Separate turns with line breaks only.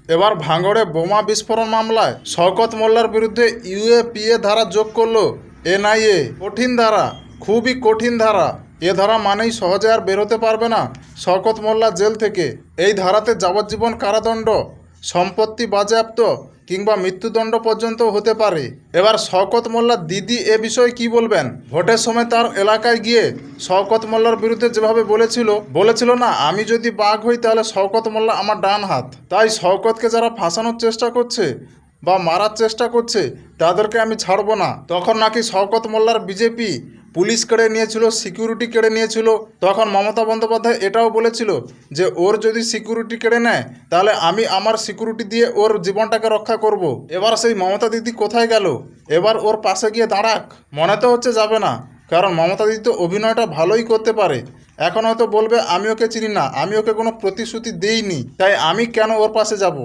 এবার ভাঙড়ে বোমা বিস্ফোরণ মামলায় শওকত মোল্লার বিরুদ্ধে ইউএপিএ ধারা যোগ করলো এনআইএ। কঠিন ধারা, খুবই কঠিন ধারা। এ ধারা মানেই সহজে আর বেরোতে পারবে না শওকত মোল্লা জেল থেকে। এই ধারাতে যাবজ্জীবন কারাদণ্ড, সম্পত্তি বাজেয়াপ্ত কিংবা মৃত্যুদণ্ড পর্যন্ত হতে পারে। এবার শওকত মোল্লার দিদি এ বিষয়ে কি বলবেন? ভোটের সময় তার এলাকায় গিয়ে শওকত মোল্লার বিরুদ্ধে যেভাবে বলেছিল না, আমি যদি বাঘ হই তাহলে শওকত মোল্লা আমার ডান হাত। তাই শওকতকে যারা ফাঁসানোর চেষ্টা করছে বা মারার চেষ্টা করছে তাদেরকে আমি ছাড়বো না। তখন নাকি শওকত মোল্লার বিজেপি পুলিশ কেড়ে নিয়েছিল, সিকিউরিটি কেড়ে নিয়েছিল। তখন মমতা বন্দ্যোপাধ্যায় এটাও বলেছিল যে ওর যদি সিকিউরিটি কেড়ে নেয় তাহলে আমি আমার সিকিউরিটি দিয়ে ওর জীবনটাকে রক্ষা করব। এবার সেই মমতা দিদি কোথায় গেল? এবার ওর পাশে গিয়ে দাঁড়াক? মনে তো হচ্ছে যাবে না, কারণ মমতা দিদি তো অভিনয়টা ভালোই করতে পারে। এখন হয়তো বলবে আমি ওকে চিনি না, আমি ওকে কোনো প্রতিশ্রুতি দেইনি, তাই আমি কেন ওর পাশে যাব।